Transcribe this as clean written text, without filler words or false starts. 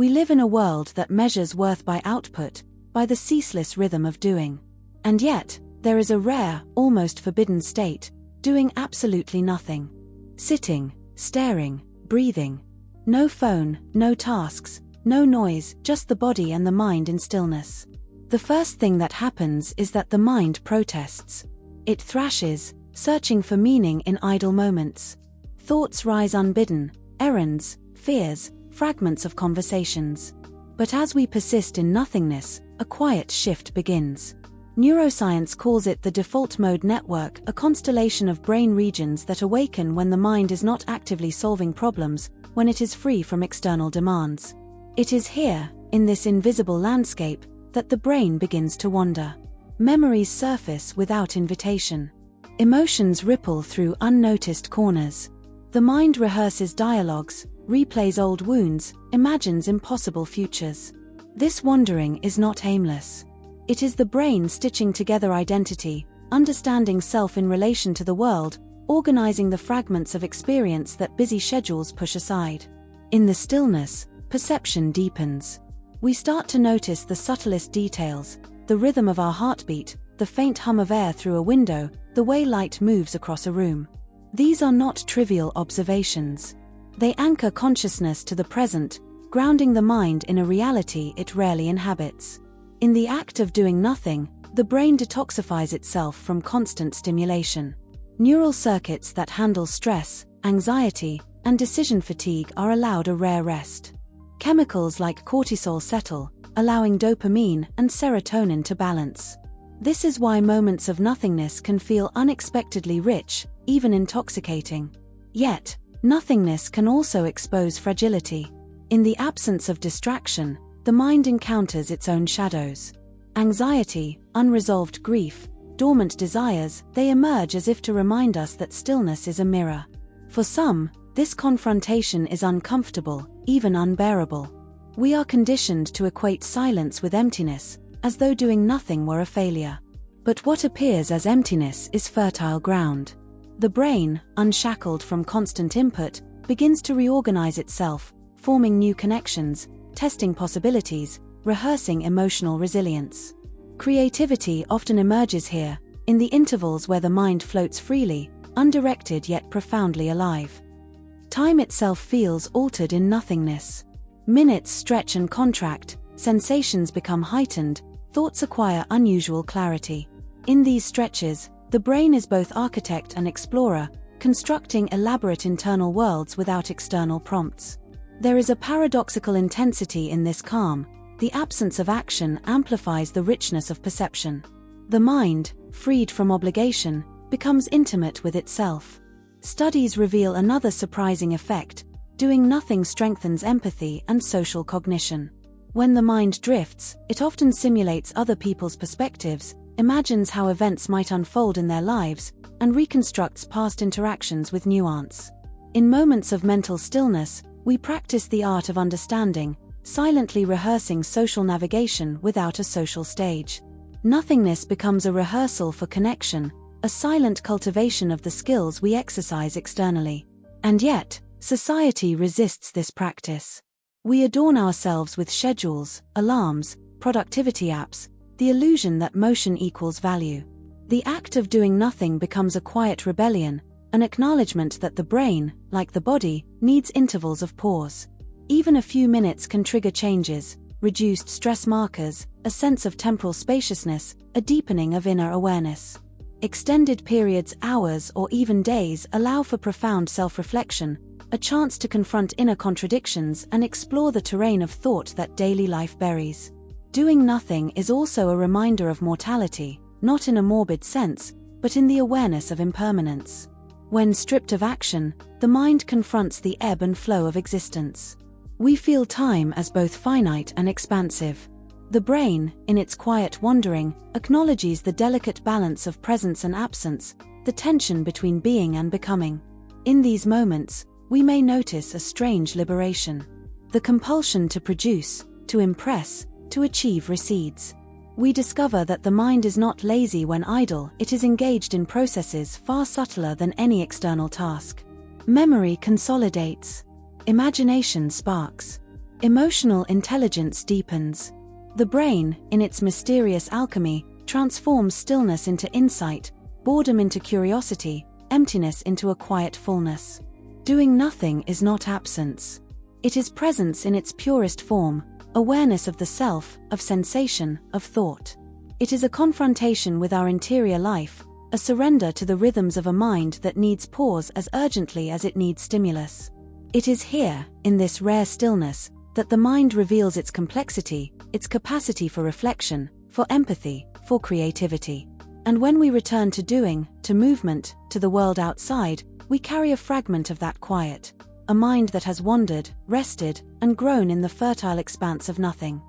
We live in a world that measures worth by output, by the ceaseless rhythm of doing. And yet, there is a rare, almost forbidden state, doing absolutely nothing. Sitting, staring, breathing. No phone, no tasks, no noise, just the body and the mind in stillness. The first thing that happens is that the mind protests. It thrashes, searching for meaning in idle moments. Thoughts rise unbidden, errands, fears, fragments of conversations. But as we persist in nothingness, a quiet shift begins. Neuroscience calls it the default mode network, a constellation of brain regions that awaken when the mind is not actively solving problems, when it is free from external demands. It is here, in this invisible landscape, that the brain begins to wander. Memories surface without invitation. Emotions ripple through unnoticed corners. The mind rehearses dialogues, replays old wounds, imagines impossible futures. This wandering is not aimless. It is the brain stitching together identity, understanding self in relation to the world, organizing the fragments of experience that busy schedules push aside. In the stillness, perception deepens. We start to notice the subtlest details, the rhythm of our heartbeat, the faint hum of air through a window, the way light moves across a room. These are not trivial observations. They anchor consciousness to the present, grounding the mind in a reality it rarely inhabits. In the act of doing nothing, the brain detoxifies itself from constant stimulation. Neural circuits that handle stress, anxiety, and decision fatigue are allowed a rare rest. Chemicals like cortisol settle, allowing dopamine and serotonin to balance. This is why moments of nothingness can feel unexpectedly rich, even intoxicating. Yet, nothingness can also expose fragility. In the absence of distraction, the mind encounters its own shadows. Anxiety, unresolved grief, dormant desires, they emerge as if to remind us that stillness is a mirror. For some, this confrontation is uncomfortable, even unbearable. We are conditioned to equate silence with emptiness, as though doing nothing were a failure. But what appears as emptiness is fertile ground. The brain, unshackled from constant input, begins to reorganize itself, forming new connections, testing possibilities, rehearsing emotional resilience. Creativity often emerges here, in the intervals where the mind floats freely, undirected yet profoundly alive. Time itself feels altered in nothingness. Minutes stretch and contract, sensations become heightened, thoughts acquire unusual clarity. In these stretches, the brain is both architect and explorer, constructing elaborate internal worlds without external prompts. There is a paradoxical intensity in this calm. The absence of action amplifies the richness of perception. The mind, freed from obligation, becomes intimate with itself. Studies reveal another surprising effect: doing nothing strengthens empathy and social cognition. When the mind drifts, it often simulates other people's perspectives, imagines how events might unfold in their lives, and reconstructs past interactions with nuance. In moments of mental stillness, we practice the art of understanding, silently rehearsing social navigation without a social stage. Nothingness becomes a rehearsal for connection, a silent cultivation of the skills we exercise externally. And yet, society resists this practice. We adorn ourselves with schedules, alarms, productivity apps, the illusion that motion equals value. The act of doing nothing becomes a quiet rebellion, an acknowledgement that the brain, like the body, needs intervals of pause. Even a few minutes can trigger changes, reduced stress markers, a sense of temporal spaciousness, a deepening of inner awareness. Extended periods, hours, or even days allow for profound self-reflection, a chance to confront inner contradictions and explore the terrain of thought that daily life buries. Doing nothing is also a reminder of mortality, not in a morbid sense, but in the awareness of impermanence. When stripped of action, the mind confronts the ebb and flow of existence. We feel time as both finite and expansive. The brain, in its quiet wandering, acknowledges the delicate balance of presence and absence, the tension between being and becoming. In these moments, we may notice a strange liberation. The compulsion to produce, to impress, to achieve recedes. We discover that the mind is not lazy when idle, it is engaged in processes far subtler than any external task. Memory consolidates. Imagination sparks. Emotional intelligence deepens. The brain, in its mysterious alchemy, transforms stillness into insight, boredom into curiosity, emptiness into a quiet fullness. Doing nothing is not absence. It is presence in its purest form, awareness of the self, of sensation, of thought. It is a confrontation with our interior life, a surrender to the rhythms of a mind that needs pause as urgently as it needs stimulus. It is here, in this rare stillness, that the mind reveals its complexity, its capacity for reflection, for empathy, for creativity. And when we return to doing, to movement, to the world outside, we carry a fragment of that quiet, a mind that has wandered, rested, and grown in the fertile expanse of nothing.